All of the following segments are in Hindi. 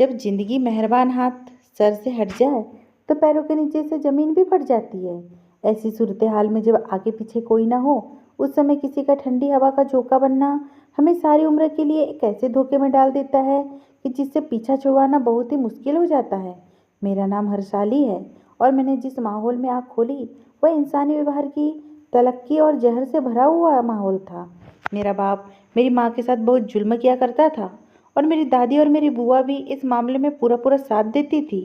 जब जिंदगी मेहरबान हाथ सर से हट जाए तो पैरों के नीचे से जमीन भी फट जाती है। ऐसी सूरत हाल में जब आगे पीछे कोई ना हो, उस समय किसी का ठंडी हवा का झोंका बनना हमें सारी उम्र के लिए एक ऐसे धोखे में डाल देता है कि जिससे पीछा छुड़वाना बहुत ही मुश्किल हो जाता है। मेरा नाम हर्षाली है और मैंने जिस माहौल में आँख खोली वह इंसानी व्यवहार की तलक्की और जहर से भरा हुआ माहौल था। मेरा बाप मेरी माँ के साथ बहुत जुल्म किया करता था और मेरी दादी और मेरी बुआ भी इस मामले में पूरा पूरा साथ देती थी।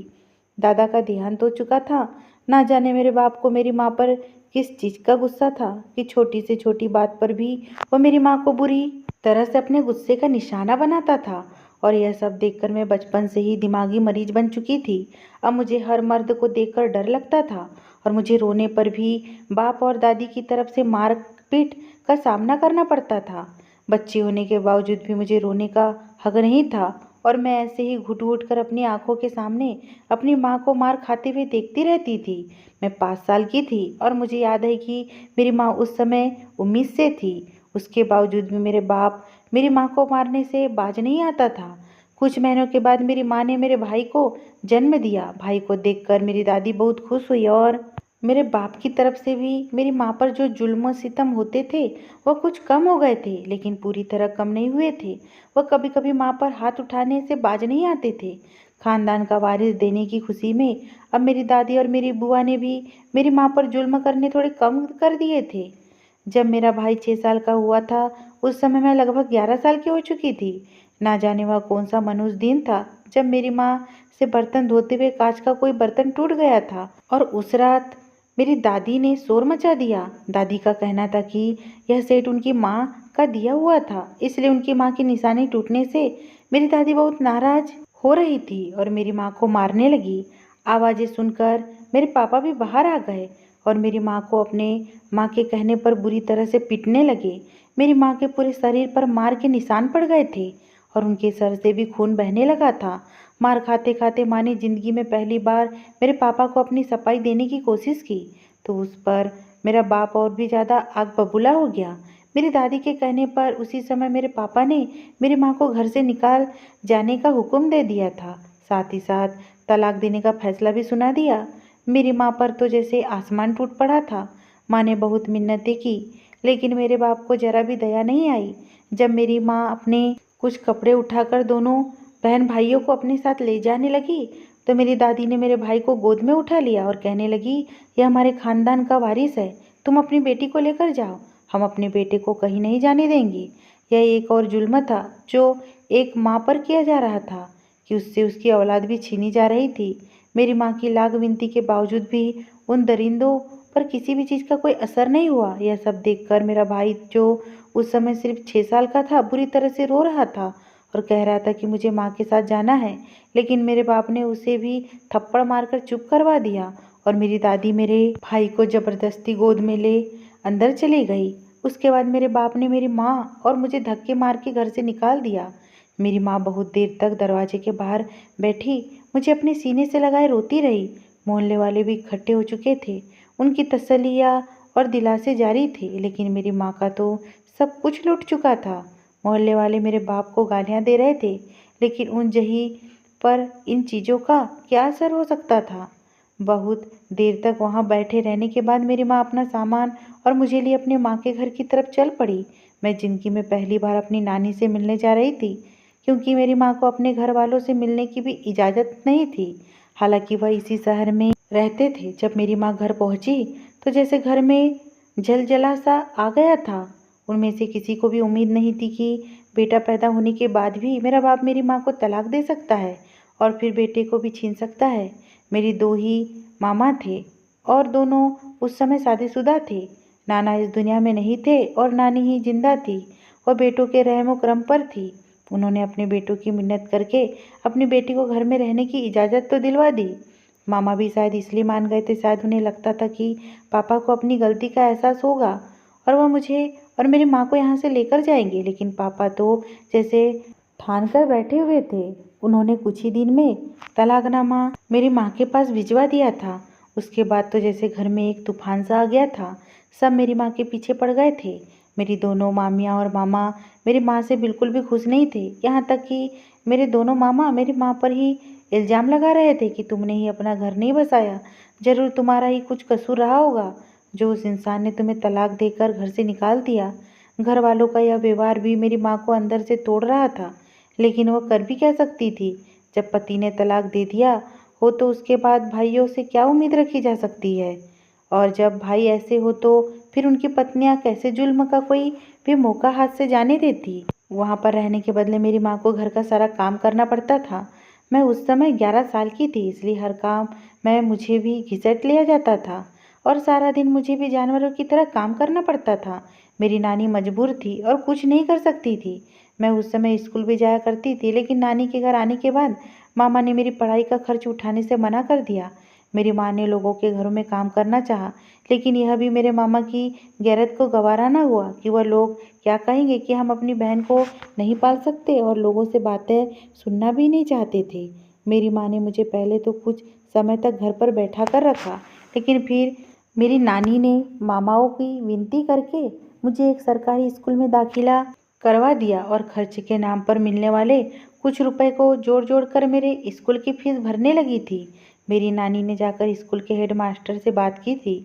दादा का देहांत हो चुका था। ना जाने मेरे बाप को मेरी माँ पर किस चीज़ का गुस्सा था कि छोटी से छोटी बात पर भी वो मेरी माँ को बुरी तरह से अपने गुस्से का निशाना बनाता था। और यह सब देखकर मैं बचपन से ही दिमागी मरीज बन चुकी थी। अब मुझे हर मर्द को देखकर डर लगता था और मुझे रोने पर भी बाप और दादी की तरफ से मार पीट का सामना करना पड़ता था। बच्ची होने के बावजूद भी मुझे रोने का हक नहीं था और मैं ऐसे ही घुट घुट कर अपनी आंखों के सामने अपनी माँ को मार खाते हुए देखती रहती थी। मैं 5 साल की थी और मुझे याद है कि मेरी माँ उस समय उम्मीद से थी। उसके बावजूद भी मेरे बाप मेरी माँ को मारने से बाज नहीं आता था। कुछ महीनों के बाद मेरी माँ ने मेरे भाई को जन्म दिया। भाई को देखकर मेरी दादी बहुत खुश हुई और मेरे बाप की तरफ से भी मेरी माँ पर जो जुल्म सितम होते थे वह कुछ कम हो गए थे, लेकिन पूरी तरह कम नहीं हुए थे। वह कभी कभी माँ पर हाथ उठाने से बाज नहीं आते थे। खानदान का वारिस देने की खुशी में अब मेरी दादी और मेरी बुआ ने भी मेरी माँ पर जुल्म करने थोड़े कम कर दिए थे। जब मेरा भाई 6 साल का हुआ था, उस समय मैं लगभग 11 साल की हो चुकी थी। ना जाने वह कौन सा मनुष्य दिन था जब मेरी माँ से बर्तन धोते हुए कांच का कोई बर्तन टूट गया था और उस रात मेरी दादी ने शोर मचा दिया। दादी का कहना था कि यह सेठ उनकी माँ का दिया हुआ था, इसलिए उनकी माँ की निशानी टूटने से मेरी दादी बहुत नाराज हो रही थी और मेरी माँ को मारने लगी। आवाज़ें सुनकर मेरे पापा भी बाहर आ गए और मेरी माँ को अपने माँ के कहने पर बुरी तरह से पीटने लगे। मेरी माँ के पूरे शरीर पर मार के निशान पड़ गए थे और उनके सर से भी खून बहने लगा था। मार खाते खाते माँ ने जिंदगी में पहली बार मेरे पापा को अपनी सफाई देने की कोशिश की तो उस पर मेरा बाप और भी ज़्यादा आग बबूला हो गया। मेरी दादी के कहने पर उसी समय मेरे पापा ने मेरी माँ को घर से निकाल जाने का हुक्म दे दिया था। साथ ही साथ तलाक देने का फैसला भी सुना दिया। मेरी माँ पर तो जैसे आसमान टूट पड़ा था। माँ ने बहुत मिन्नतें की, लेकिन मेरे बाप को जरा भी दया नहीं आई। जब मेरी माँ अपने कुछ कपड़े उठाकर दोनों बहन भाइयों को अपने साथ ले जाने लगी तो मेरी दादी ने मेरे भाई को गोद में उठा लिया और कहने लगी, यह हमारे खानदान का वारिस है, तुम अपनी बेटी को लेकर जाओ, हम अपने बेटे को कहीं नहीं जाने देंगे। यह एक और जुल्म था जो एक माँ पर किया जा रहा था कि उससे उसकी औलाद भी छीनी जा रही थी। मेरी माँ की लाख विनती के बावजूद भी उन दरिंदों पर किसी भी चीज़ का कोई असर नहीं हुआ। यह सब देखकर मेरा भाई, जो उस समय सिर्फ 6 साल का था, बुरी तरह से रो रहा था और कह रहा था कि मुझे माँ के साथ जाना है, लेकिन मेरे बाप ने उसे भी थप्पड़ मारकर चुप करवा दिया और मेरी दादी मेरे भाई को जबरदस्ती गोद में ले अंदर चली गई। उसके बाद मेरे बाप ने मेरी माँ और मुझे धक्के मार के घर से निकाल दिया। मेरी माँ बहुत देर तक दरवाजे के बाहर बैठी मुझे अपने सीने से लगाए रोती रही। मोहल्ले वाले भी इकट्ठे हो चुके थे, उनकी तसल्लियाँ और दिलासे जारी थे, लेकिन मेरी माँ का तो सब कुछ लूट चुका था। मोहल्ले वाले मेरे बाप को गालियाँ दे रहे थे, लेकिन उन जही पर इन चीज़ों का क्या असर हो सकता था। बहुत देर तक वहाँ बैठे रहने के बाद मेरी माँ अपना सामान और मुझे लिए अपने माँ के घर की तरफ चल पड़ी। मैं जिंदगी में पहली बार अपनी नानी से मिलने जा रही थी, क्योंकि मेरी माँ को अपने घर वालों से मिलने की भी इजाज़त नहीं थी। हालांकि वह इसी शहर में रहते थे। जब मेरी माँ घर पहुँची तो जैसे घर में जलजला सा आ गया था। उनमें से किसी को भी उम्मीद नहीं थी कि बेटा पैदा होने के बाद भी मेरा बाप मेरी माँ को तलाक दे सकता है और फिर बेटे को भी छीन सकता है। मेरी 2 ही मामा थे और दोनों उस समय शादीशुदा थे। नाना इस दुनिया में नहीं थे और नानी ही जिंदा थी। वह बेटों के रहमो करम पर थी। उन्होंने अपने बेटों की मिन्नत करके अपनी बेटी को घर में रहने की इजाज़त तो दिलवा दी। मामा भी शायद इसलिए मान गए थे, शायद उन्हें लगता था कि पापा को अपनी गलती का एहसास होगा और वह मुझे और मेरी माँ को यहाँ से लेकर जाएंगे। लेकिन पापा तो जैसे ठान कर बैठे हुए थे। उन्होंने कुछ ही दिन में तलाकनामा मेरी माँ के पास भिजवा दिया था। उसके बाद तो जैसे घर में एक तूफान सा आ गया था। सब मेरी माँ के पीछे पड़ गए थे। मेरी दोनों मामियाँ और मामा मेरी माँ से बिल्कुल भी खुश नहीं थे। यहाँ तक कि मेरे दोनों मामा मेरी माँ पर ही इल्ज़ाम लगा रहे थे कि तुमने ही अपना घर नहीं बसाया, ज़रूर तुम्हारा ही कुछ कसूर रहा होगा, जो उस इंसान ने तुम्हें तलाक देकर घर से निकाल दिया। घर वालों का यह व्यवहार भी मेरी माँ को अंदर से तोड़ रहा था, लेकिन वो कर भी क्या सकती थी। जब पति ने तलाक दे दिया हो तो उसके बाद भाइयों से क्या उम्मीद रखी जा सकती है। और जब भाई ऐसे हो तो फिर उनकी पत्नियां कैसे जुल्म का कोई भी मौका हाथ से जाने देती। वहाँ पर रहने के बदले मेरी माँ को घर का सारा काम करना पड़ता था। मैं उस समय 11 साल की थी, इसलिए हर काम में मुझे भी घिसट लिया जाता था और सारा दिन मुझे भी जानवरों की तरह काम करना पड़ता था। मेरी नानी मजबूर थी और कुछ नहीं कर सकती थी। मैं उस समय स्कूल भी जाया करती थी, लेकिन नानी के घर आने के बाद मामा ने मेरी पढ़ाई का खर्च उठाने से मना कर दिया। मेरी माँ ने लोगों के घरों में काम करना चाहा, लेकिन यह भी मेरे मामा की गैरत को गवारा न हुआ कि वह लोग क्या कहेंगे कि हम अपनी बहन को नहीं पाल सकते, और लोगों से बातें सुनना भी नहीं चाहते थे। मेरी माँ ने मुझे पहले तो कुछ समय तक घर पर बैठा कर रखा, लेकिन फिर मेरी नानी ने मामाओं की विनती करके मुझे एक सरकारी स्कूल में दाखिला करवा दिया और खर्च के नाम पर मिलने वाले कुछ रुपए को जोड़ जोड़ कर मेरे स्कूल की फीस भरने लगी थी। मेरी नानी ने जाकर स्कूल के हेड मास्टर से बात की थी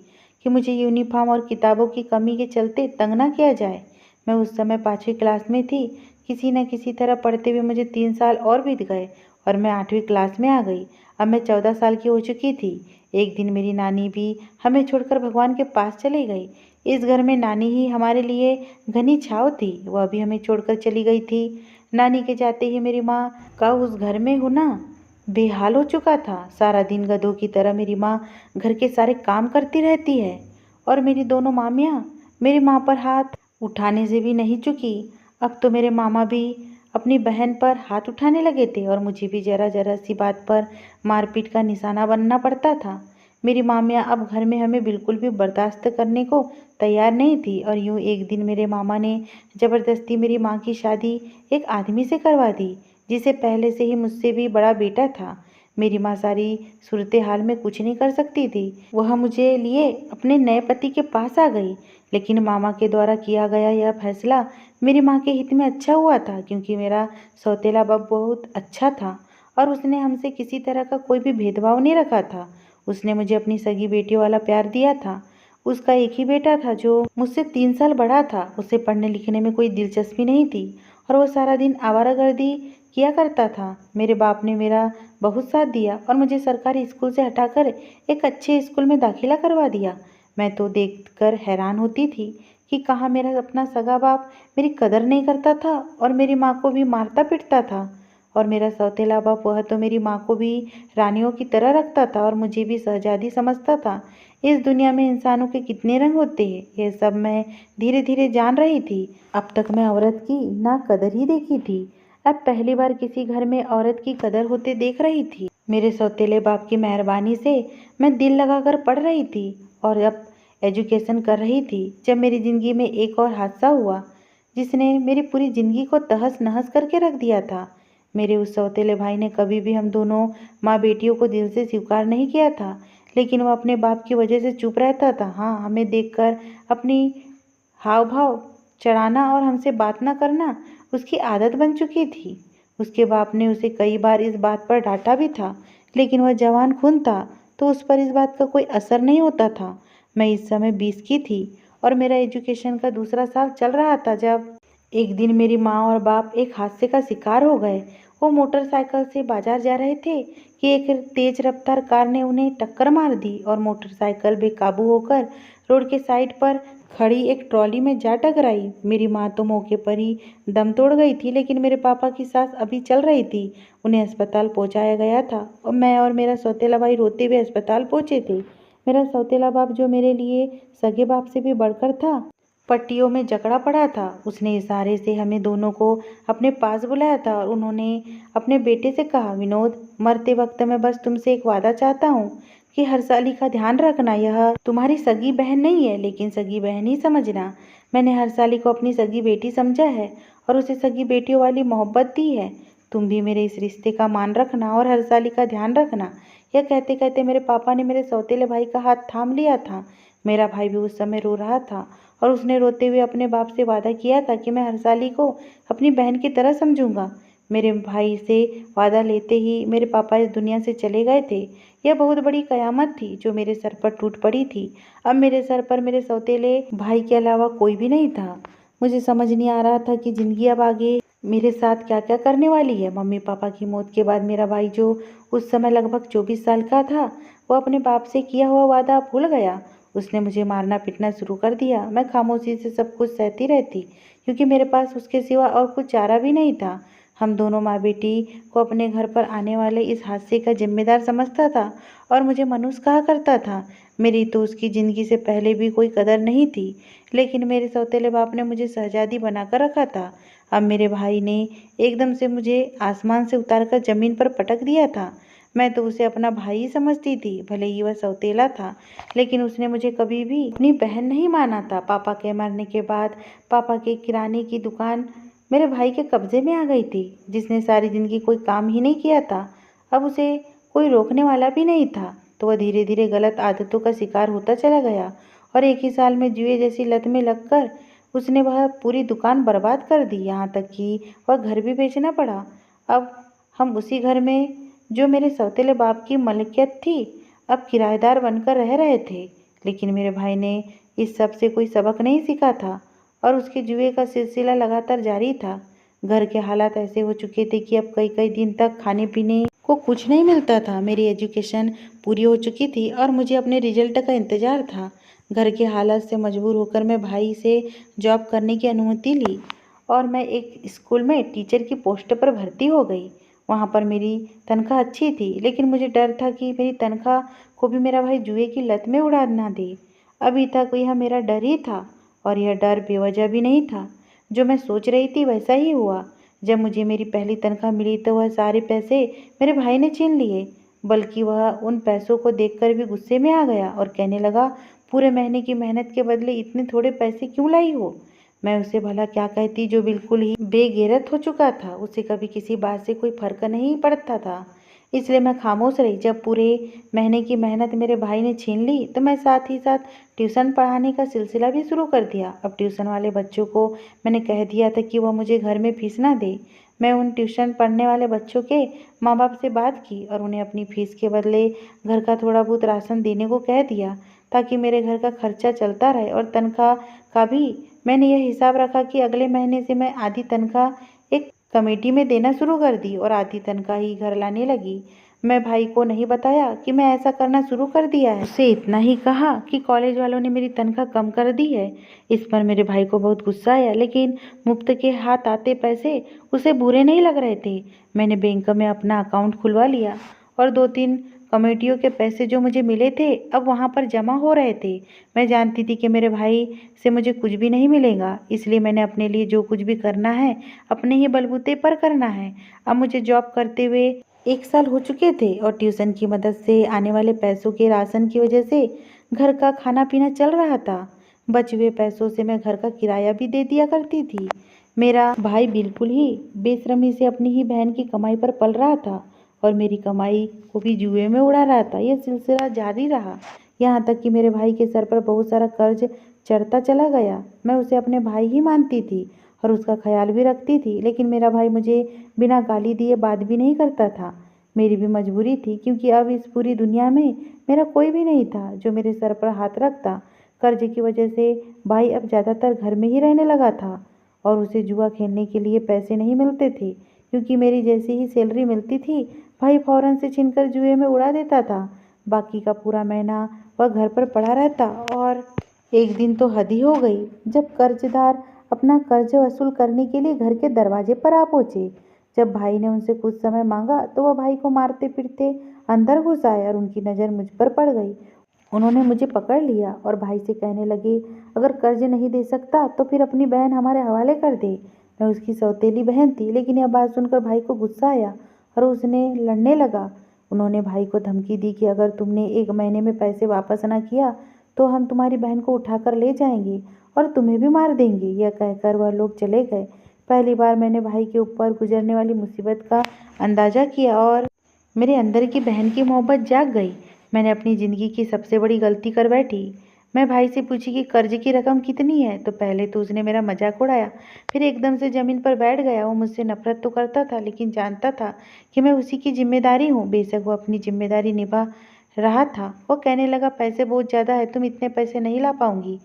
कि मुझे यूनिफॉर्म और किताबों की कमी के चलते तंग ना किया जाए। मैं उस समय 5वीं क्लास में थी। किसी न किसी तरह पढ़ते हुए मुझे 3 साल और बीत गए और मैं 8वीं क्लास में आ गई। अब मैं 14 साल की हो चुकी थी। एक दिन मेरी नानी भी हमें छोड़कर भगवान के पास चली गई। इस घर में नानी ही हमारे लिए घनी छाँव थी, वह भी हमें छोड़कर चली गई थी। नानी के जाते ही मेरी माँ का उस घर में होना बेहाल हो चुका था। सारा दिन गधों की तरह मेरी माँ घर के सारे काम करती रहती है और मेरी दोनों मामियाँ मेरी माँ पर हाथ उठाने से भी नहीं चुकी। अब तो मेरे मामा भी अपनी बहन पर हाथ उठाने लगे थे और मुझे भी जरा जरा सी बात पर मारपीट का निशाना बनना पड़ता था। मेरी मामियाँ अब घर में हमें बिल्कुल भी बर्दाश्त करने को तैयार नहीं थी और यूँ एक दिन मेरे मामा ने ज़बरदस्ती मेरी माँ की शादी एक आदमी से करवा दी, जिसे पहले से ही मुझसे भी बड़ा बेटा था। मेरी माँ सारी सूरत हाल में कुछ नहीं कर सकती थी। वह मुझे लिए अपने नए पति के पास आ गई, लेकिन मामा के द्वारा किया गया यह फैसला मेरी माँ के हित में अच्छा हुआ था, क्योंकि मेरा सौतेला बाप बहुत अच्छा था और उसने हमसे किसी तरह का कोई भी भेदभाव नहीं रखा था। उसने मुझे अपनी सगी बेटियों वाला प्यार दिया था। उसका एक ही बेटा था जो मुझसे 3 साल बड़ा था। उसे पढ़ने लिखने में कोई दिलचस्पी नहीं थी और वो सारा दिन आवारागर्दी किया करता था। मेरे बाप ने मेरा बहुत साथ दिया और मुझे सरकारी स्कूल से हटाकर एक अच्छे स्कूल में दाखिला करवा दिया। मैं तो देखकर हैरान होती थी कि कहाँ मेरा अपना सगा बाप मेरी कदर नहीं करता था और मेरी माँ को भी मारता पीटता था। और मेरा सौतेला बाप, वह तो मेरी माँ को भी रानियों की तरह रखता था और मुझे भी शहजादी समझता था। इस दुनिया में इंसानों के कितने रंग होते हैं, यह सब मैं धीरे धीरे जान रही थी। अब तक मैं औरत की ना कदर ही देखी थी। अब पहली बार किसी घर में औरत की कदर होते देख रही थी। मेरे सौतेले बाप की मेहरबानी से मैं दिल लगाकर पढ़ रही थी और अब एजुकेशन कर रही थी, जब मेरी ज़िंदगी में एक और हादसा हुआ जिसने मेरी पूरी ज़िंदगी को तहस नहस करके रख दिया था। मेरे उस सौतेले भाई ने कभी भी हम दोनों माँ बेटियों को दिल से स्वीकार नहीं किया था, लेकिन वह अपने बाप की वजह से चुप रहता था। हाँ, हमें देखकर अपनी हाव भाव चढ़ाना और हमसे बात न करना उसकी आदत बन चुकी थी। उसके बाप ने उसे कई बार इस बात पर डांटा भी था, लेकिन वह जवान खून था तो उस पर इस बात का कोई असर नहीं होता था। मैं इस समय 20 की थी और मेरा एजुकेशन का दूसरा साल चल रहा था जब एक दिन मेरी माँ और बाप एक हादसे का शिकार हो गए। वो मोटरसाइकिल से बाजार जा रहे थे कि एक तेज रफ्तार कार ने उन्हें टक्कर मार दी और मोटरसाइकिल बेकाबू होकर रोड के साइड पर खड़ी एक ट्रॉली में जा टकराई। मेरी माँ तो मौके पर ही दम तोड़ गई थी, लेकिन मेरे पापा की सांस अभी चल रही थी। उन्हें अस्पताल पहुंचाया गया था और मैं और मेरा सौतेला भाई रोते हुए अस्पताल पहुंचे थे। मेरा सौतेला बाप, जो मेरे लिए सगे बाप से भी बढ़कर था, पट्टियों में जकड़ा पड़ा था। उसने इशारे से हमें दोनों को अपने पास बुलाया था और उन्होंने अपने बेटे से कहा, विनोद, मरते वक्त मैं बस तुमसे एक वादा चाहता हूँ कि हर्षाली का ध्यान रखना। यह तुम्हारी सगी बहन नहीं है, लेकिन सगी बहन ही समझना। मैंने हर्षाली को अपनी सगी बेटी समझा है और उसे सगी बेटियों वाली मोहब्बत दी है। तुम भी मेरे इस रिश्ते का मान रखना और हर्षाली का ध्यान रखना। यह कहते कहते मेरे पापा ने मेरे सौतेले भाई का हाथ थाम लिया था। मेरा भाई भी उस समय रो रहा था और उसने रोते हुए अपने बाप से वादा किया था कि मैं हर्षाली को अपनी बहन की तरह समझूंगा। मेरे भाई से वादा लेते ही मेरे पापा इस दुनिया से चले गए थे। यह बहुत बड़ी कयामत थी जो मेरे सर पर टूट पड़ी थी। अब मेरे सर पर मेरे सौतेले भाई के अलावा कोई भी नहीं था। मुझे समझ नहीं आ रहा था कि जिंदगी अब आगे मेरे साथ क्या क्या करने वाली है। मम्मी पापा की मौत के बाद मेरा भाई, जो उस समय लगभग 24 साल का था, वो अपने बाप से किया हुआ वादा भूल गया। उसने मुझे मारना पीटना शुरू कर दिया। मैं खामोशी से सब कुछ सहती रहती, क्योंकि मेरे पास उसके सिवा और कुछ चारा भी नहीं था। हम दोनों माँ बेटी को अपने घर पर आने वाले इस हादसे का जिम्मेदार समझता था और मुझे मनुष्य कहा करता था। मेरी तो उसकी ज़िंदगी से पहले भी कोई कदर नहीं थी, लेकिन मेरे सौतेले बाप ने मुझे शहजादी बनाकर रखा था। अब मेरे भाई ने एकदम से मुझे आसमान से उतारकर ज़मीन पर पटक दिया था। मैं तो उसे अपना भाई ही समझती थी, भले ही वह सौतेला था, लेकिन उसने मुझे कभी भी अपनी बहन नहीं माना था। पापा के मरने के बाद पापा के किराने की दुकान मेरे भाई के कब्जे में आ गई थी, जिसने सारी जिंदगी कोई काम ही नहीं किया था। अब उसे कोई रोकने वाला भी नहीं था, तो वह धीरे धीरे गलत आदतों का शिकार होता चला गया और एक ही साल में जुए जैसी लत में लगकर उसने वह पूरी दुकान बर्बाद कर दी। यहाँ तक कि वह घर भी बेचना पड़ा। अब हम उसी घर में, जो मेरे सौतेले बाप की मलकियत थी, अब किराएदार बनकर रह रहे थे। लेकिन मेरे भाई ने इस सब से कोई सबक नहीं सीखा था और उसके जुए का सिलसिला लगातार जारी था। घर के हालात ऐसे हो चुके थे कि अब कई कई दिन तक खाने पीने को कुछ नहीं मिलता था। मेरी एजुकेशन पूरी हो चुकी थी और मुझे अपने रिजल्ट का इंतज़ार था। घर के हालात से मजबूर होकर मैं भाई से जॉब करने की अनुमति ली और मैं एक स्कूल में टीचर की पोस्ट पर भर्ती हो गई। वहाँ पर मेरी तनख्वाह अच्छी थी, लेकिन मुझे डर था कि मेरी तनख्वाह को भी मेरा भाई जुए की लत में उड़ा ना दे। अभी तक यह मेरा डर ही था और यह डर बेवजह भी नहीं था। जो मैं सोच रही थी वैसा ही हुआ। जब मुझे मेरी पहली तनख्वाह मिली तो वह सारे पैसे मेरे भाई ने छीन लिए, बल्कि वह उन पैसों को देखकर भी गुस्से में आ गया और कहने लगा, पूरे महीने की मेहनत के बदले इतने थोड़े पैसे क्यों लाई हो। मैं उसे भला क्या कहती, जो बिल्कुल ही बेगैरत हो चुका था। उसे कभी किसी बात से कोई फर्क नहीं पड़ता था, इसलिए मैं खामोश रही। जब पूरे महीने की मेहनत मेरे भाई ने छीन ली तो मैं साथ ही साथ ट्यूशन पढ़ाने का सिलसिला भी शुरू कर दिया। अब ट्यूशन वाले बच्चों को मैंने कह दिया था कि वह मुझे घर में फीस ना दे। मैं उन ट्यूशन पढ़ने वाले बच्चों के माँ बाप से बात की और उन्हें अपनी फीस के बदले घर का थोड़ा बहुत राशन देने को कह दिया, ताकि मेरे घर का खर्चा चलता रहे। और तनख्वाह का भी मैंने यह हिसाब रखा कि अगले महीने से मैं आधी तनख्वाह एक कमेटी में देना शुरू कर दी और आधी तनख्वाह ही घर लाने लगी। मैं भाई को नहीं बताया कि मैं ऐसा करना शुरू कर दिया है। उसे इतना ही कहा कि कॉलेज वालों ने मेरी तनख्वाह कम कर दी है। इस पर मेरे भाई को बहुत गुस्सा आया, लेकिन मुफ्त के हाथ आते पैसे उसे बुरे नहीं लग रहे थे। मैंने बैंक में अपना अकाउंट खुलवा लिया और 2-3 कमेटियों के पैसे जो मुझे मिले थे अब वहाँ पर जमा हो रहे थे। मैं जानती थी कि मेरे भाई से मुझे कुछ भी नहीं मिलेगा, इसलिए मैंने अपने लिए जो कुछ भी करना है अपने ही बलबूते पर करना है। अब मुझे जॉब करते हुए 1 साल हो चुके थे और ट्यूशन की मदद से आने वाले पैसों के राशन की वजह से घर का खाना पीना चल रहा था। बचे हुए पैसों से मैं घर का किराया भी दे दिया करती थी। मेरा भाई बिल्कुल ही बेशर्मी से अपनी ही बहन की कमाई पर पल रहा था और मेरी कमाई को भी जुए में उड़ा रहा था। यह सिलसिला जारी रहा, यहाँ तक कि मेरे भाई के सर पर बहुत सारा कर्ज चढ़ता चला गया। मैं उसे अपने भाई ही मानती थी और उसका ख्याल भी रखती थी, लेकिन मेरा भाई मुझे बिना गाली दिए बात भी नहीं करता था। मेरी भी मजबूरी थी, क्योंकि अब इस पूरी दुनिया में मेरा कोई भी नहीं था जो मेरे सर पर हाथ रखता। कर्ज की वजह से भाई अब ज़्यादातर घर में ही रहने लगा था और उसे जुआ खेलने के लिए पैसे नहीं मिलते थे, क्योंकि मेरी जैसी ही सैलरी मिलती थी भाई फौरन से छीनकर जुए में उड़ा देता था। बाकी का पूरा महीना वह घर पर पड़ा रहता और एक दिन तो हद ही हो गई जब कर्जदार अपना कर्ज वसूल करने के लिए घर के दरवाजे पर आ पहुंचे। जब भाई ने उनसे कुछ समय मांगा तो वह भाई को मारते पीटते अंदर घुस आए और उनकी नज़र मुझ पर पड़ गई। उन्होंने मुझे पकड़ लिया और भाई से कहने लगे, अगर कर्ज नहीं दे सकता तो फिर अपनी बहन हमारे हवाले कर दे। मैं उसकी सौतेली बहन थी, लेकिन यह बात सुनकर भाई को गुस्सा आया और उसने लड़ने लगा। उन्होंने भाई को धमकी दी कि अगर तुमने 1 महीने में पैसे वापस ना किया तो हम तुम्हारी बहन को उठाकर ले जाएंगे और तुम्हें भी मार देंगे। यह कहकर वह लोग चले गए। पहली बार मैंने भाई के ऊपर गुजरने वाली मुसीबत का अंदाज़ा किया और मेरे अंदर की बहन की मोहब्बत जाग गई। मैंने अपनी ज़िंदगी की सबसे बड़ी गलती कर बैठी। मैं भाई से पूछी कि कर्ज की रकम कितनी है, तो पहले तो उसने मेरा मजाक उड़ाया, फिर एकदम से ज़मीन पर बैठ गया। वो मुझसे नफरत तो करता था, लेकिन जानता था कि मैं उसी की जिम्मेदारी हूँ। बेशक वो अपनी जिम्मेदारी निभा रहा था। वो कहने लगा, पैसे बहुत ज़्यादा है, तुम इतने पैसे नहीं ला पाऊंगी।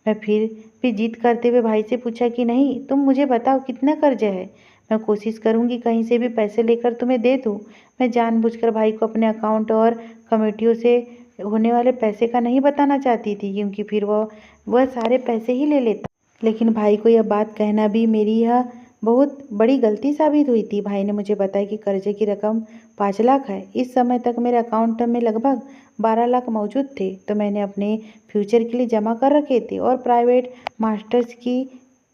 मैं फिर भी जिद करते हुए भाई से पूछा कि नहीं, तुम मुझे बताओ कितना कर्ज है, मैं कोशिश करूंगी कहीं से भी पैसे लेकर तुम्हें दे दूँ। मैं जानबूझकर भाई को अपने अकाउंट और कमेटियों से होने वाले पैसे का नहीं बताना चाहती थी, क्योंकि फिर वह सारे पैसे ही ले लेता। लेकिन भाई को यह बात कहना भी मेरी यह बहुत बड़ी गलती साबित हुई थी। भाई ने मुझे बताया कि कर्जे की रकम 5 लाख है। इस समय तक मेरे अकाउंट में लगभग 12 लाख मौजूद थे, तो मैंने अपने फ्यूचर के लिए जमा कर रखे थे और प्राइवेट मास्टर्स की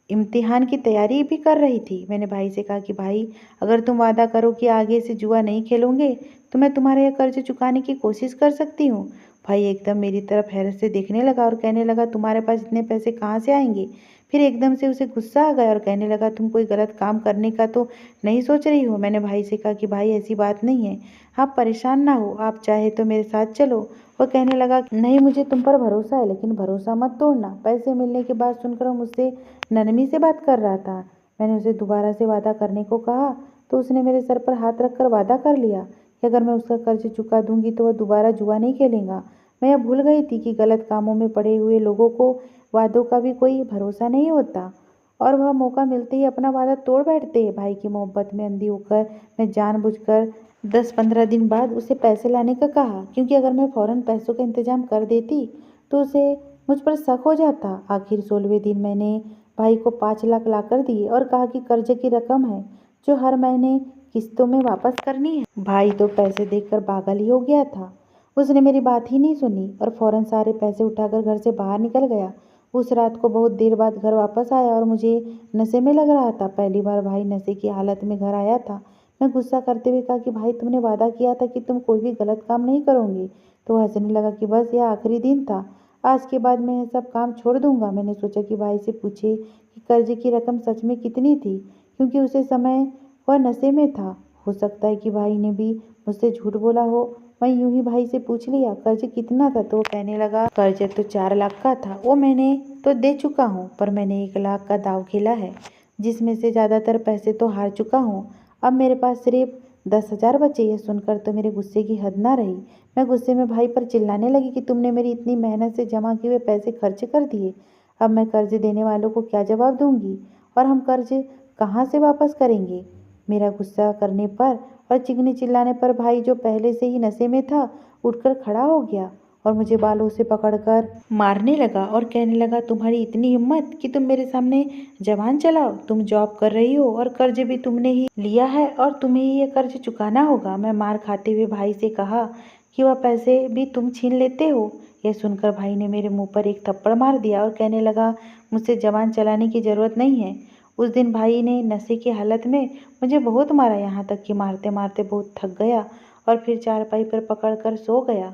इम्तिहान की तैयारी भी कर रही थी। मैंने भाई से कहा कि भाई, अगर तुम वादा करो कि आगे से जुआ नहीं खेलोगे तो मैं तुम्हारा यह कर्ज चुकाने की कोशिश कर सकती हूँ। भाई एकदम मेरी तरफ हैरत से देखने लगा और कहने लगा, तुम्हारे पास इतने पैसे कहाँ से आएंगे। फिर एकदम से उसे गुस्सा आ गया और कहने लगा, तुम कोई गलत काम करने का तो नहीं सोच रही हो। मैंने भाई से कहा कि भाई ऐसी बात नहीं है, आप परेशान ना हो, आप चाहे तो मेरे साथ चलो। वह कहने लगा, नहीं, मुझे तुम पर भरोसा है, लेकिन भरोसा मत तोड़ना। पैसे मिलने के बाद सुनकर वो मुझसे नरमी से बात कर रहा था। मैंने उसे दोबारा से वादा करने को कहा तो उसने मेरे सर पर हाथ रखकर वादा कर लिया कि अगर मैं उसका कर्ज चुका दूंगी तो वह दोबारा जुआ नहीं खेलेगा। मैं यह भूल गई थी कि गलत कामों में पड़े हुए लोगों को वादों का भी कोई भरोसा नहीं होता और वह मौका मिलते ही अपना वादा तोड़ बैठते हैं। भाई की मोहब्बत में अंधी होकर मैं जानबूझकर 10-15 दिन बाद उसे पैसे लाने का कहा, क्योंकि अगर मैं फौरन पैसों का इंतजाम कर देती तो उसे मुझ पर शक हो जाता। आखिर 16वें दिन मैंने भाई को 5 लाख लाकर दिए और कहा कि कर्जे की रकम है जो हर महीने किस्तों में वापस करनी है। भाई तो पैसे देखकर पागल ही हो गया था। उसने मेरी बात ही नहीं सुनी और फौरन सारे पैसे उठाकर घर से बाहर निकल गया। उस रात को बहुत देर बाद घर वापस आया और मुझे नशे में लग रहा था। पहली बार भाई नशे की हालत में घर आया था। मैं गुस्सा करते हुए कहा कि भाई, तुमने वादा किया था कि तुम कोई भी गलत काम नहीं करोगे। तो वह हंसने लगा कि बस यह आखिरी दिन था, आज के बाद मैं यह सब काम छोड़ दूंगा। मैंने सोचा कि भाई से पूछे कि कर्जे की रकम सच में कितनी थी, क्योंकि उसे समय वह नशे में था। हो सकता है कि भाई ने भी मुझसे झूठ बोला हो। मैं यूं ही भाई से पूछ लिया, कर्ज कितना था, तो वो कहने लगा, कर्ज तो 4 लाख का था, वो मैंने तो दे चुका हूँ, पर मैंने 1 लाख का दाव खेला है, जिसमें से ज़्यादातर पैसे तो हार चुका हूँ। अब मेरे पास सिर्फ 10,000 बचे। यह सुनकर तो मेरे गुस्से की हद ना रही। मैं गुस्से में भाई पर चिल्लाने लगी कि तुमने मेरी इतनी मेहनत से जमा किए हुए पैसे खर्च कर दिए। अब मैं कर्ज देने वालों को क्या जवाब दूंगी और हम कर्ज कहाँ से वापस करेंगे। मेरा गुस्सा करने पर और चीखने चिल्लाने पर भाई, जो पहले से ही नशे में था, उठकर खड़ा हो गया और मुझे बालों से पकड़कर मारने लगा और कहने लगा, तुम्हारी इतनी हिम्मत कि तुम मेरे सामने जबान चलाओ। तुम जॉब कर रही हो और कर्ज भी तुमने ही लिया है और तुम्हें ही ये कर्ज चुकाना होगा। मैं मार खाते हुए भाई से कहा कि वह पैसे भी तुम छीन लेते हो। यह सुनकर भाई ने मेरे मुंह पर एक थप्पड़ मार दिया और कहने लगा, मुझसे जबान चलाने की जरूरत नहीं है। उस दिन भाई ने नशे की हालत में मुझे बहुत मारा, यहाँ तक कि मारते मारते बहुत थक गया और फिर चारपाई पर पकड़कर सो गया।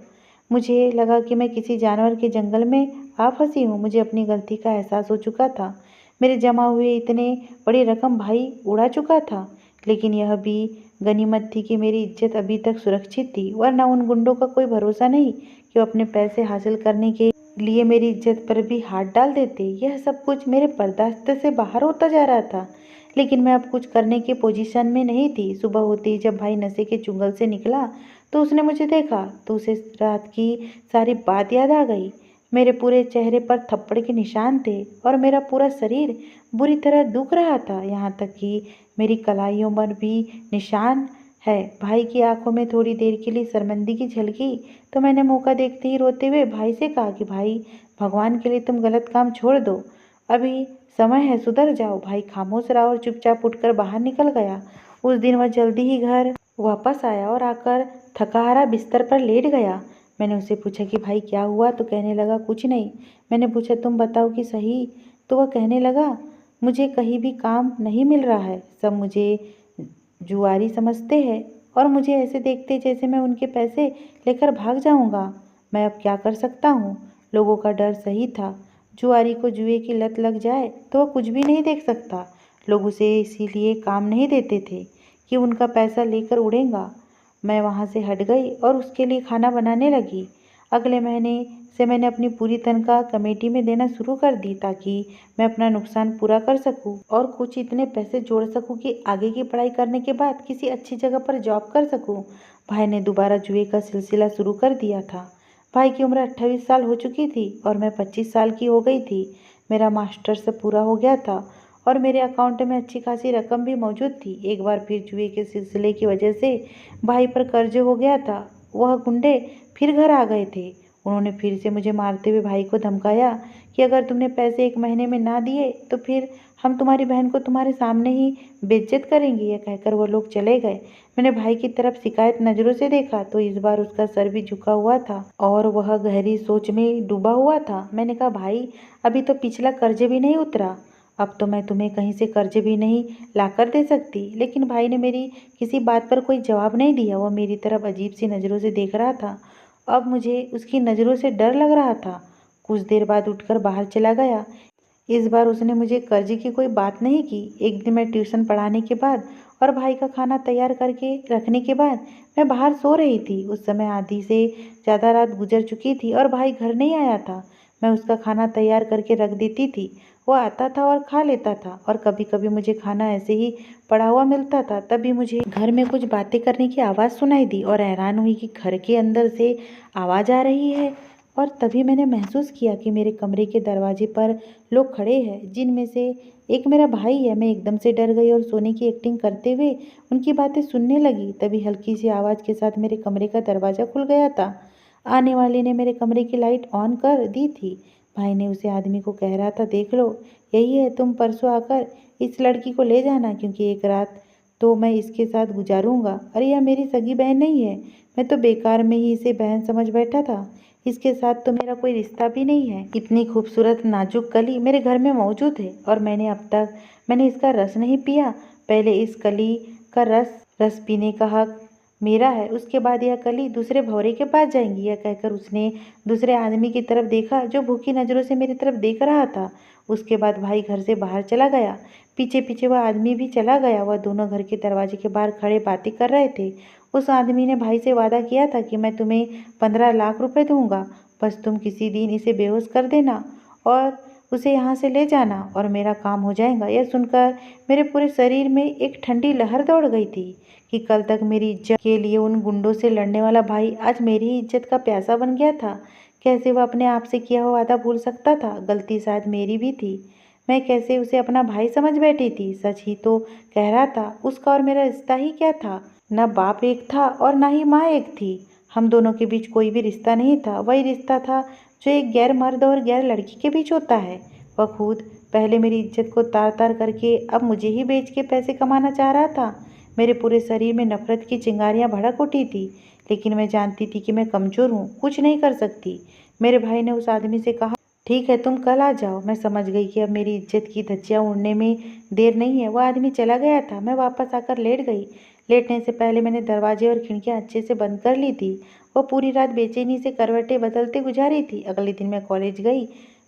मुझे लगा कि मैं किसी जानवर के जंगल में आ फंसी हूँ। मुझे अपनी गलती का एहसास हो चुका था। मेरे जमा हुए इतने बड़ी रकम भाई उड़ा चुका था, लेकिन यह भी गनीमत थी कि मेरी इज्जत अभी तक सुरक्षित थी, वरना उन गुंडों का कोई भरोसा नहीं कि वो अपने पैसे हासिल करने के लिए मेरी इज्जत पर भी हाथ डाल देते। यह सब कुछ मेरे बर्दाश्त से बाहर होता जा रहा था, लेकिन मैं अब कुछ करने की पोजीशन में नहीं थी। सुबह होते ही जब भाई नशे के चुंगल से निकला तो उसने मुझे देखा तो उसे रात की सारी बात याद आ गई। मेरे पूरे चेहरे पर थप्पड़ के निशान थे और मेरा पूरा शरीर बुरी तरह दुख रहा था, यहाँ तक कि मेरी कलाइयों पर भी निशान है। भाई की आंखों में थोड़ी देर के लिए शर्मिंदगी झलकी तो मैंने मौका देखते ही रोते हुए भाई से कहा कि भाई, भगवान के लिए तुम गलत काम छोड़ दो, अभी समय है, सुधर जाओ। भाई खामोश रहा और चुपचाप उठकर बाहर निकल गया। उस दिन वह जल्दी ही घर वापस आया और आकर थकाहारा बिस्तर पर लेट गया। मैंने उससे पूछा कि भाई क्या हुआ, तो कहने लगा, कुछ नहीं। मैंने पूछा, तुम बताओ कि सही। तो वह कहने लगा, मुझे कहीं भी काम नहीं मिल रहा है, सब मुझे जुआरी समझते हैं और मुझे ऐसे देखते जैसे मैं उनके पैसे लेकर भाग जाऊंगा। मैं अब क्या कर सकता हूँ। लोगों का डर सही था। जुआरी को जुए की लत लग जाए तो वह कुछ भी नहीं देख सकता। लोग उसे इसीलिए काम नहीं देते थे कि उनका पैसा लेकर उड़ेगा। मैं वहाँ से हट गई और उसके लिए खाना बनाने लगी। अगले महीने से मैंने अपनी पूरी तनख्वाह कमेटी में देना शुरू कर दी ताकि मैं अपना नुकसान पूरा कर सकूं और कुछ इतने पैसे जोड़ सकूं कि आगे की पढ़ाई करने के बाद किसी अच्छी जगह पर जॉब कर सकूं। भाई ने दोबारा जुए का सिलसिला शुरू कर दिया था। भाई की उम्र 28 साल हो चुकी थी और मैं 25 साल की हो गई थी। मेरा मास्टर्स पूरा हो गया था और मेरे अकाउंट में अच्छी खासी रकम भी मौजूद थी। एक बार फिर जुए के सिलसिले की वजह से भाई पर कर्ज हो गया था। वह गुंडे फिर घर आ गए थे। उन्होंने फिर से मुझे मारते हुए भाई को धमकाया कि अगर तुमने पैसे 1 महीने में ना दिए तो फिर हम तुम्हारी बहन को तुम्हारे सामने ही बेइज्जत करेंगे। यह कहकर वो लोग चले गए। मैंने भाई की तरफ शिकायत नज़रों से देखा तो इस बार उसका सर भी झुका हुआ था और वह गहरी सोच में डूबा हुआ था। मैंने कहा, भाई अभी तो पिछला कर्ज भी नहीं उतरा, अब तो मैं तुम्हें कहीं से कर्ज भी नहीं ला कर दे सकती। लेकिन भाई ने मेरी किसी बात पर कोई जवाब नहीं दिया। वह मेरी तरफ अजीब सी नज़रों से देख रहा था। अब मुझे उसकी नज़रों से डर लग रहा था। कुछ देर बाद उठकर बाहर चला गया। इस बार उसने मुझे कर्ज की कोई बात नहीं की। एक दिन मैं ट्यूशन पढ़ाने के बाद और भाई का खाना तैयार करके रखने के बाद मैं बाहर सो रही थी। उस समय आधी से ज़्यादा रात गुजर चुकी थी और भाई घर नहीं आया था। मैं उसका खाना तैयार करके रख देती थी। वो आता था और खा लेता था और कभी कभी मुझे खाना ऐसे ही पड़ा हुआ मिलता था। तभी मुझे घर में कुछ बातें करने की आवाज़ सुनाई दी और हैरान हुई कि घर के अंदर से आवाज़ आ रही है। और तभी मैंने महसूस किया कि मेरे कमरे के दरवाजे पर लोग खड़े हैं, जिनमें से एक मेरा भाई है। मैं एकदम से डर गई और सोने की एक्टिंग करते हुए उनकी बातें सुनने लगी। तभी हल्की सी आवाज़ के साथ मेरे कमरे का दरवाज़ा खुल गया था। आने वाले ने मेरे कमरे की लाइट ऑन कर दी थी। भाई ने उसे आदमी को कह रहा था, देख लो, यही है, तुम परसों आकर इस लड़की को ले जाना, क्योंकि एक रात तो मैं इसके साथ गुजारूंगा। अरे यह मेरी सगी बहन नहीं है, मैं तो बेकार में ही इसे बहन समझ बैठा था। इसके साथ तो मेरा कोई रिश्ता भी नहीं है। इतनी खूबसूरत नाजुक कली मेरे घर में मौजूद है और मैंने इसका रस नहीं पिया। पहले इस कली का रस पीने का हक मेरा है, उसके बाद यह कली दूसरे भौरे के पास जाएंगी। यह कहकर उसने दूसरे आदमी की तरफ देखा जो भूखी नज़रों से मेरी तरफ देख रहा था। उसके बाद भाई घर से बाहर चला गया। पीछे पीछे वह आदमी भी चला गया। वह दोनों घर के दरवाजे के बाहर खड़े बातें कर रहे थे। उस आदमी ने भाई से वादा किया था कि मैं तुम्हें 15 लाख रुपए दूंगा, बस तुम किसी दिन इसे बेहोश कर देना और उसे यहाँ से ले जाना और मेरा काम हो जाएगा। यह सुनकर मेरे पूरे शरीर में एक ठंडी लहर दौड़ गई थी कि कल तक मेरी इज्जत के लिए उन गुंडों से लड़ने वाला भाई आज मेरी ही इज्जत का प्यासा बन गया था। कैसे वह अपने आप से किया हुआ वादा भूल सकता था? गलती शायद मेरी भी थी। मैं कैसे उसे अपना भाई समझ बैठी थी? सच ही तो कह रहा था, उसका और मेरा रिश्ता ही क्या था? न बाप एक था और न ही माँ एक थी। हम दोनों के बीच कोई भी रिश्ता नहीं था। वही रिश्ता था जो एक गैर मर्द और गैर लड़की के बीच होता है। वह खुद पहले मेरी इज्जत को तार तार करके अब मुझे ही बेच के पैसे कमाना चाह रहा था। मेरे पूरे शरीर में नफरत की चिंगारियां भड़क उठी थी, लेकिन मैं जानती थी कि मैं कमज़ोर हूँ, कुछ नहीं कर सकती। मेरे भाई ने उस आदमी से कहा, ठीक है, तुम कल आ जाओ। मैं समझ गई कि अब मेरी इज्जत की धज्जियां उड़ने में देर नहीं है। वह आदमी चला गया था। मैं वापस आकर लेट गई। लेटने से पहले मैंने दरवाजे और खिड़कियां अच्छे से बंद कर ली थी। वो पूरी रात बेचैनी से करवटें बदलते गुजारी थी। अगले दिन मैं कॉलेज गई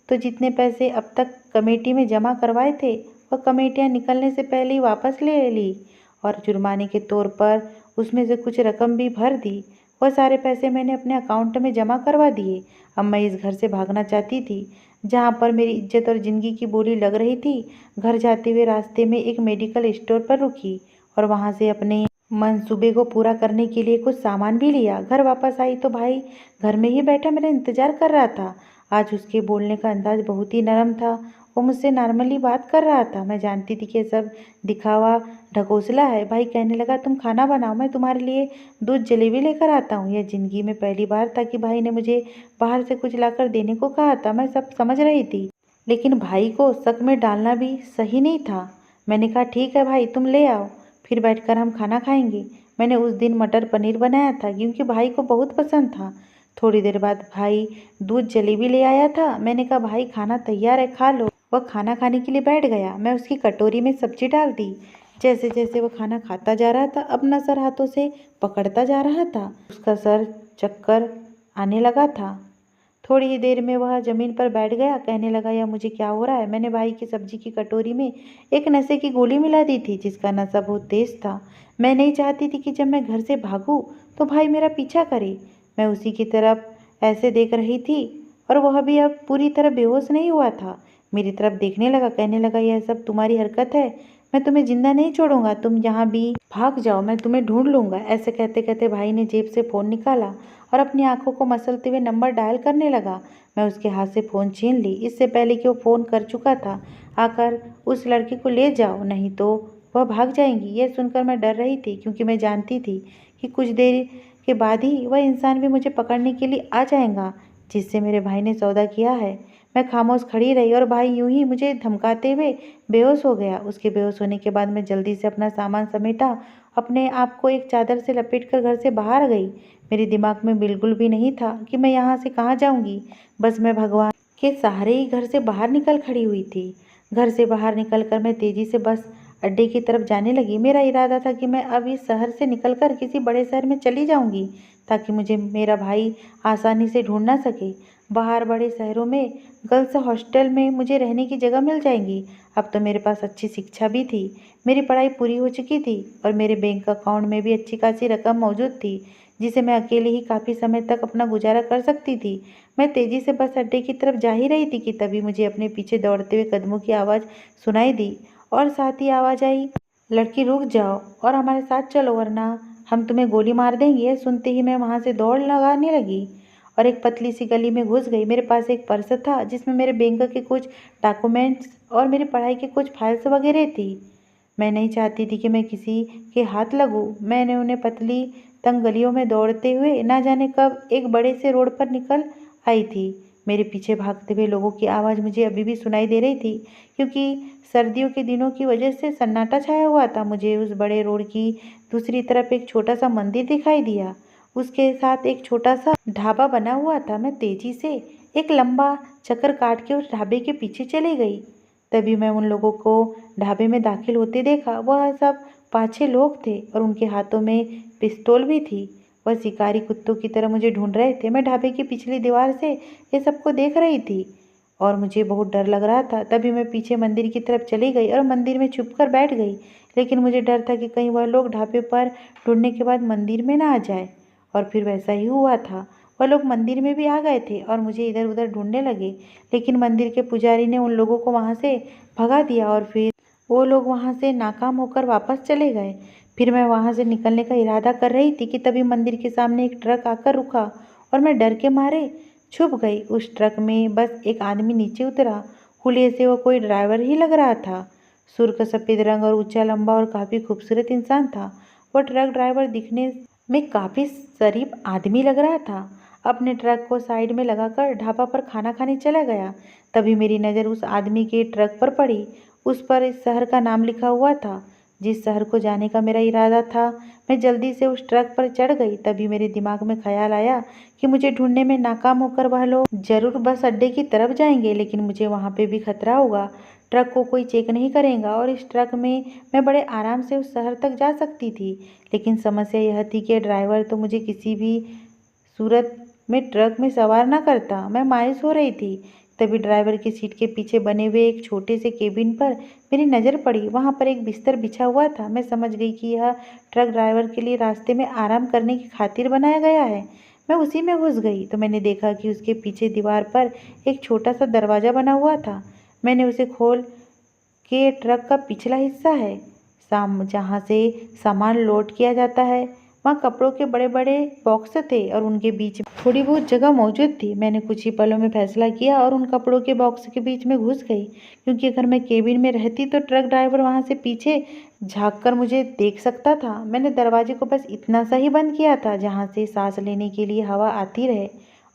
तो जितने पैसे अब तक कमेटी में जमा करवाए थे वह कमेटियां निकलने से पहले ही वापस ले ली और जुर्माने के तौर पर उसमें से कुछ रकम भी भर दी। वह सारे पैसे मैंने अपने अकाउंट में जमा करवा दिए। अब मैं इस घर से भागना चाहती थी जहाँ पर मेरी इज्जत और ज़िंदगी की बोली लग रही थी। घर जाते हुए रास्ते में एक मेडिकल स्टोर पर रुकी और वहाँ से अपने मंसूबे को पूरा करने के लिए कुछ सामान भी लिया। घर वापस आई तो भाई घर में ही बैठा मेरा इंतज़ार कर रहा था। आज उसके बोलने का अंदाज बहुत ही नरम था। वो मुझसे नॉर्मली बात कर रहा था। मैं जानती थी कि ये सब दिखावा ढकोसला है। भाई कहने लगा, तुम खाना बनाओ, मैं तुम्हारे लिए दूध जलेबी लेकर आता हूँ। यह ज़िंदगी में पहली बार था कि भाई ने मुझे बाहर से कुछ लाकर देने को कहा था। मैं सब समझ रही थी, लेकिन भाई को शक में डालना भी सही नहीं था। मैंने कहा, ठीक है भाई, तुम ले आओ, फिर बैठकर हम खाना खाएंगे। मैंने उस दिन मटर पनीर बनाया था क्योंकि भाई को बहुत पसंद था। थोड़ी देर बाद भाई दूध जलेबी ले आया था। मैंने कहा, भाई खाना तैयार है, खा लो। वह खाना खाने के लिए बैठ गया। मैं उसकी कटोरी में सब्जी डाल दी। जैसे जैसे वह खाना खाता जा रहा था अपना सर हाथों से पकड़ता जा रहा था। उसका सर चक्कर आने लगा था। थोड़ी ही देर में वह जमीन पर बैठ गया। कहने लगा, यह मुझे क्या हो रहा है? मैंने भाई की सब्जी की कटोरी में एक नशे की गोली मिला दी थी जिसका नशा बहुत तेज था। मैं नहीं चाहती थी कि जब मैं घर से भागूं तो भाई मेरा पीछा करे। मैं उसी की तरफ ऐसे देख रही थी और वह भी अब पूरी तरह बेहोश नहीं हुआ था। मेरी तरफ देखने लगा, कहने लगा, यह सब तुम्हारी हरकत है, मैं तुम्हें जिंदा नहीं छोड़ूंगा, तुम जहाँ भी भाग जाओ मैं तुम्हें ढूंढ लूंगा। ऐसे कहते कहते भाई ने जेब से फ़ोन निकाला और अपनी आंखों को मसलते हुए नंबर डायल करने लगा। मैं उसके हाथ से फ़ोन छीन ली, इससे पहले कि वो फ़ोन कर चुका था। आकर उस लड़की को ले जाओ, नहीं तो वह भाग जाएंगी। यह सुनकर मैं डर रही थी, क्योंकि मैं जानती थी कि कुछ देर के बाद ही वह इंसान भी मुझे पकड़ने के लिए आ जाएगा जिससे मेरे भाई ने सौदा किया है। मैं खामोश खड़ी रही और भाई यूं ही मुझे धमकाते हुए बेहोश हो गया। उसके बेहोश होने के बाद मैं जल्दी से अपना सामान समेटा, अपने आप को एक चादर से लपेटकर घर से बाहर गई। मेरे दिमाग में बिल्कुल भी नहीं था कि मैं यहाँ से कहाँ जाऊँगी। बस मैं भगवान के सहारे ही घर से बाहर निकल खड़ी हुई थी। घर से बाहर निकलकर मैं तेजी से बस अड्डे की तरफ जाने लगी। मेरा इरादा था कि मैं अब इस शहर से निकलकर किसी बड़े शहर में चली जाऊंगी, ताकि मुझे मेरा भाई आसानी से ढूंढ ना सके। बाहर बड़े शहरों में गर्ल्स हॉस्टल में मुझे रहने की जगह मिल जाएंगी। अब तो मेरे पास अच्छी शिक्षा भी थी, मेरी पढ़ाई पूरी हो चुकी थी और मेरे बैंक अकाउंट में भी अच्छी खासी रकम मौजूद थी, जिसे मैं अकेले ही काफ़ी समय तक अपना गुजारा कर सकती थी। मैं तेज़ी से बस अड्डे की तरफ जा ही रही थी कि तभी मुझे अपने पीछे दौड़ते हुए कदमों की आवाज़ सुनाई दी और साथ ही आवाज़ आई, लड़की रुक जाओ और हमारे साथ चलो, वरना हम तुम्हें गोली मार देंगे। यह सुनते ही मैं वहाँ से दौड़ लगाने लगी और एक पतली सी गली में घुस गई। मेरे पास एक पर्स था जिसमें मेरे बैंक के कुछ डॉक्यूमेंट्स और मेरी पढ़ाई के कुछ फाइल्स वगैरह थी। मैं नहीं चाहती थी कि मैं किसी के हाथ लगूं। मैंने उन्हें पतली तंग गलियों में दौड़ते हुए ना जाने कब एक बड़े से रोड पर निकल आई थी। मेरे पीछे भागते हुए लोगों की आवाज़ मुझे अभी भी सुनाई दे रही थी, क्योंकि सर्दियों के दिनों की वजह से सन्नाटा छाया हुआ था। मुझे उस बड़े रोड की दूसरी तरफ एक छोटा सा मंदिर दिखाई दिया, उसके साथ एक छोटा सा ढाबा बना हुआ था। मैं तेजी से एक लंबा चक्कर काट के उस ढाबे के पीछे चली गई। तभी मैं उन लोगों को ढाबे में दाखिल होते देखा। वह सब 5-6 लोग थे और उनके हाथों में पिस्तौल भी थी। वह शिकारी कुत्तों की तरह मुझे ढूंढ रहे थे। मैं ढाबे की पिछली दीवार से ये सबको देख रही थी और मुझे बहुत डर लग रहा था। तभी मैं पीछे मंदिर की तरफ चली गई और मंदिर में छुपकर बैठ गई। लेकिन मुझे डर था कि कहीं वह लोग ढाबे पर ढूंढने के बाद मंदिर में ना आ जाए। और फिर वैसा ही हुआ था। वह लोग मंदिर में भी आ गए थे और मुझे इधर उधर ढूंढने लगे। लेकिन मंदिर के पुजारी ने उन लोगों को वहाँ से भगा दिया और फिर वो लोग वहाँ से नाकाम होकर वापस चले गए। फिर मैं वहाँ से निकलने का इरादा कर रही थी कि तभी मंदिर के सामने एक ट्रक आकर रुका और मैं डर के मारे छुप गई। उस ट्रक में बस एक आदमी नीचे उतरा। हुलिये से वो कोई ड्राइवर ही लग रहा था। सुर्ख सफ़ेद रंग और ऊंचा लंबा और काफ़ी खूबसूरत इंसान था। वह ट्रक ड्राइवर दिखने में काफ़ी शरीफ आदमी लग रहा था। अपने ट्रक को साइड में लगाकर ढाबा पर खाना खाने चला गया। तभी मेरी नज़र उस आदमी के ट्रक पर पड़ी। उस पर इस शहर का नाम लिखा हुआ था, जिस शहर को जाने का मेरा इरादा था। मैं जल्दी से उस ट्रक पर चढ़ गई। तभी मेरे दिमाग में ख्याल आया कि मुझे ढूंढने में नाकाम होकर वह लोग जरूर बस अड्डे की तरफ जाएंगे, लेकिन मुझे वहाँ पे भी खतरा होगा। ट्रक को कोई चेक नहीं करेगा और इस ट्रक में मैं बड़े आराम से उस शहर तक जा सकती थी। लेकिन समस्या यह थी कि ड्राइवर तो मुझे किसी भी सूरत में ट्रक में सवार ना करता। मैं मायूस हो रही थी। तभी ड्राइवर की सीट के पीछे बने हुए एक छोटे से केबिन पर मेरी नज़र पड़ी। वहाँ पर एक बिस्तर बिछा हुआ था। मैं समझ गई कि यह ट्रक ड्राइवर के लिए रास्ते में आराम करने की खातिर बनाया गया है। मैं उसी में घुस गई तो मैंने देखा कि उसके पीछे दीवार पर एक छोटा सा दरवाज़ा बना हुआ था। मैंने उसे खोल के ट्रक का पिछला हिस्सा है, जहाँ से सामान लोड किया जाता है, वहाँ कपड़ों के बड़े बड़े बॉक्स थे और उनके बीच में थोड़ी बहुत जगह मौजूद थी। मैंने कुछ ही पलों में फैसला किया और उन कपड़ों के बॉक्स के बीच में घुस गई, क्योंकि अगर मैं केबिन में रहती तो ट्रक ड्राइवर वहाँ से पीछे झाँक कर मुझे देख सकता था। मैंने दरवाजे को बस इतना सा ही बंद किया था जहाँ से सांस लेने के लिए हवा आती रहे,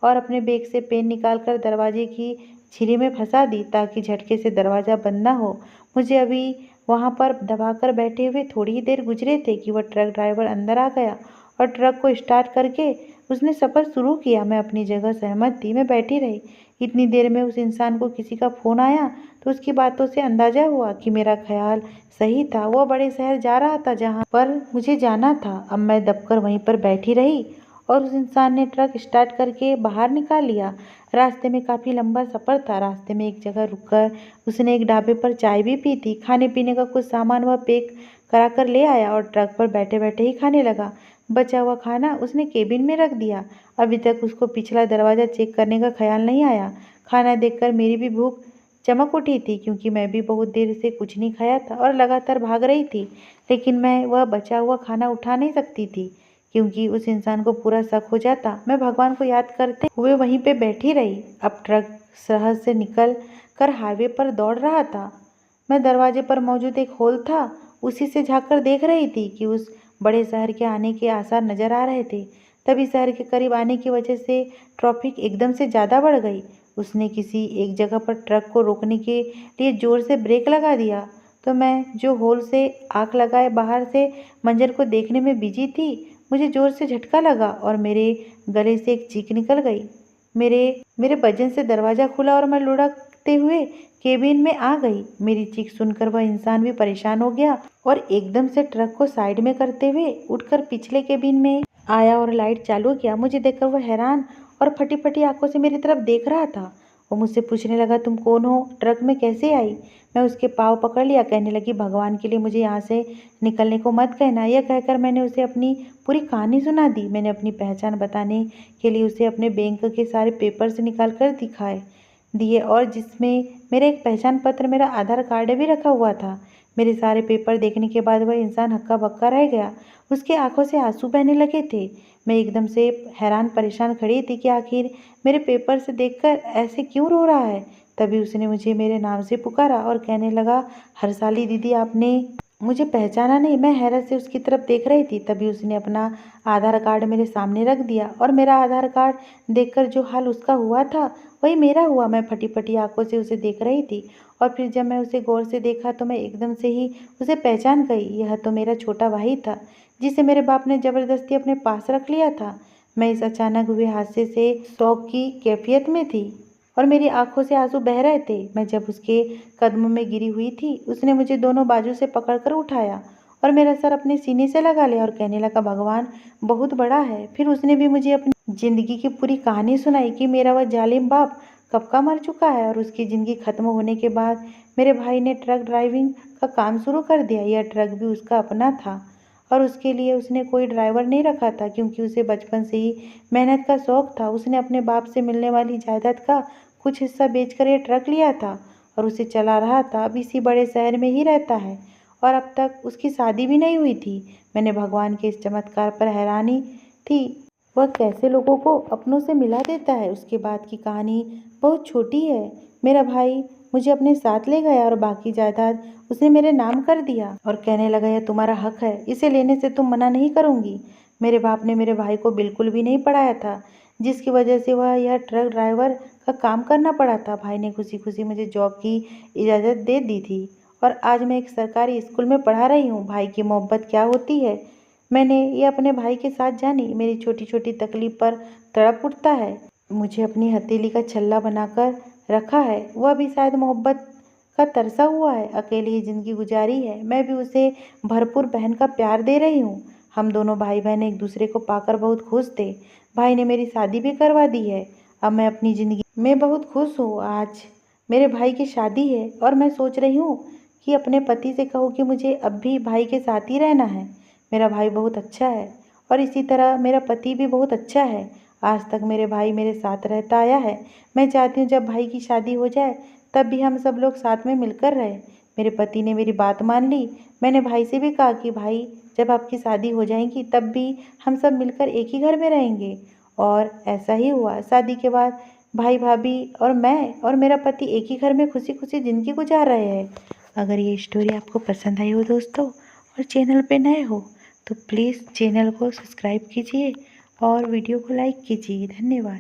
और अपने बैग से पेन निकाल कर दरवाजे की छिरी में फंसा दी ताकि झटके से दरवाज़ा बंद ना हो। मुझे अभी वहाँ पर दबाकर बैठे हुए थोड़ी ही देर गुजरे थे कि वह ट्रक ड्राइवर अंदर आ गया और ट्रक को स्टार्ट करके उसने सफ़र शुरू किया। मैं अपनी जगह सहमत थी। मैं बैठी रही। इतनी देर में उस इंसान को किसी का फ़ोन आया तो उसकी बातों से अंदाज़ा हुआ कि मेरा ख्याल सही था। वह बड़े शहर जा रहा था जहाँ पर मुझे जाना था। अब मैं दबकर वहीं पर बैठी रही और उस इंसान ने ट्रक स्टार्ट करके बाहर निकाल लिया। रास्ते में काफ़ी लंबा सफ़र था। रास्ते में एक जगह रुककर उसने एक ढाबे पर चाय भी पी थी। खाने पीने का कुछ सामान वह पैक करा कर ले आया और ट्रक पर बैठे बैठे ही खाने लगा। बचा हुआ खाना उसने केबिन में रख दिया। अभी तक उसको पिछला दरवाज़ा चेक करने का ख्याल नहीं आया। खाना देखकर मेरी भी भूख चमक उठी थी, क्योंकि मैं भी बहुत देर से कुछ नहीं खाया था और लगातार भाग रही थी। लेकिन मैं वह बचा हुआ खाना उठा नहीं सकती थी, क्योंकि उस इंसान को पूरा शक हो जाता। मैं भगवान को याद करते हुए वहीं पे बैठी रही। अब ट्रक शहर से निकल कर हाईवे पर दौड़ रहा था। मैं दरवाजे पर मौजूद एक होल था, उसी से झांककर देख रही थी कि उस बड़े शहर के आने के आसार नजर आ रहे थे। तभी शहर के करीब आने की वजह से ट्रैफिक एकदम से ज़्यादा बढ़ गई। उसने किसी एक जगह पर ट्रक को रोकने के लिए जोर से ब्रेक लगा दिया, तो मैं जो होल से आंख लगाए बाहर से मंजर को देखने में बिजी थी, मुझे जोर से झटका लगा और मेरे गले से एक चीख निकल गई। मेरे मेरे वजन से दरवाज़ा खुला और मैं लुढ़कते हुए केबिन में आ गई। मेरी चीख सुनकर वह इंसान भी परेशान हो गया और एकदम से ट्रक को साइड में करते हुए उठकर पिछले केबिन में आया और लाइट चालू किया। मुझे देखकर वह हैरान और फटी फटी आंखों से मेरी तरफ देख रहा था। वो मुझसे पूछने लगा, तुम कौन हो, ट्रक में कैसे आई? मैं उसके पाँव पकड़ लिया, कहने लगी, भगवान के लिए मुझे यहाँ से निकलने को मत कहना। यह कहकर मैंने उसे अपनी पूरी कहानी सुना दी। मैंने अपनी पहचान बताने के लिए उसे अपने बैंक के सारे पेपर्स निकाल कर दिए, और जिसमें मेरा एक पहचान पत्र, मेरा आधार कार्ड भी रखा हुआ था। मेरे सारे पेपर देखने के बाद वह इंसान हक्का बक्का रह गया। उसके आंखों से आंसू बहने लगे थे। मैं एकदम से हैरान परेशान खड़ी थी कि आखिर मेरे पेपर से देखकर ऐसे क्यों रो रहा है। तभी उसने मुझे मेरे नाम से पुकारा और कहने लगा, हर्षाली दीदी, आपने मुझे पहचाना नहीं। मैं हैरत से उसकी तरफ देख रही थी। तभी उसने अपना आधार कार्ड मेरे सामने रख दिया और मेरा आधार कार्ड देखकर जो हाल उसका हुआ था वही मेरा हुआ। मैं फटी फटी आंखों से उसे देख रही थी और फिर जब मैं उसे गौर से देखा तो मैं एकदम से ही उसे पहचान गई। यह तो मेरा छोटा भाई था, जिसे मेरे बाप ने ज़बरदस्ती अपने पास रख लिया था। मैं इस अचानक हुए हादसे से शौक की कैफियत में थी और मेरी आंखों से आंसू बह रहे थे। मैं जब उसके कदमों में गिरी हुई थी, उसने मुझे दोनों बाजू से पकड़कर उठाया और मेरा सर अपने सीने से लगा लिया और कहने लगा, भगवान बहुत बड़ा है। फिर उसने भी मुझे अपनी जिंदगी की पूरी कहानी सुनाई कि मेरा वह जालिम बाप कब का मर चुका है और उसकी ज़िंदगी ख़त्म होने के बाद मेरे भाई ने ट्रक ड्राइविंग का काम शुरू कर दिया। यह ट्रक भी उसका अपना था और उसके लिए उसने कोई ड्राइवर नहीं रखा था, क्योंकि उसे बचपन से ही मेहनत का शौक था। उसने अपने बाप से मिलने वाली जायदाद का कुछ हिस्सा बेचकर यह ट्रक लिया था और उसे चला रहा था। अब इसी बड़े शहर में ही रहता है और अब तक उसकी शादी भी नहीं हुई थी। मैंने भगवान के इस चमत्कार पर हैरानी थी। वह कैसे लोगों को अपनों से मिला देता है। उसके बाद की कहानी बहुत छोटी है। मेरा भाई मुझे अपने साथ ले गया और बाकी जायदाद उसने मेरे नाम कर दिया और कहने लगा, यह तुम्हारा हक है, इसे लेने से तुम मना नहीं करूंगी। मेरे बाप ने मेरे भाई को बिल्कुल भी नहीं पढ़ाया था, जिसकी वजह से वह यह ट्रक ड्राइवर का काम करना पड़ा था। भाई ने खुशी खुशी मुझे जॉब की इजाज़त दे दी थी और आज मैं एक सरकारी स्कूल में पढ़ा रही हूँ। भाई की मोहब्बत क्या होती है, मैंने ये अपने भाई के साथ जानी। मेरी छोटी छोटी तकलीफ पर तड़प उठता है। मुझे अपनी हथेली का छल्ला बनाकर रखा है। वह भी शायद मोहब्बत का तरसा हुआ है। अकेली ही जिंदगी गुजारी है। मैं भी उसे भरपूर बहन का प्यार दे रही हूँ। हम दोनों भाई बहन एक दूसरे को पाकर बहुत खुश थे। भाई ने मेरी शादी भी करवा दी है। अब मैं अपनी ज़िंदगी में बहुत खुश हूँ। आज मेरे भाई की शादी है और मैं सोच रही हूँ कि अपने पति से कहूँ कि मुझे अब भी भाई के साथ ही रहना है। मेरा भाई बहुत अच्छा है और इसी तरह मेरा पति भी बहुत अच्छा है। आज तक मेरे भाई मेरे साथ रहता आया है। मैं चाहती हूँ जब भाई की शादी हो जाए तब भी हम सब लोग साथ में मिलकर रहें। मेरे पति ने मेरी बात मान ली। मैंने भाई से भी कहा कि भाई, जब आपकी शादी हो जाएगी तब भी हम सब मिलकर एक ही घर में रहेंगे। और ऐसा ही हुआ। शादी के बाद भाई भाभी और मैं और मेरा पति एक ही घर में खुशी खुशी ज़िंदगी गुजार रहे हैं। अगर ये स्टोरी आपको पसंद आई हो दोस्तों और चैनल पे नए हो तो प्लीज़ चैनल को सब्सक्राइब कीजिए और वीडियो को लाइक कीजिए। धन्यवाद।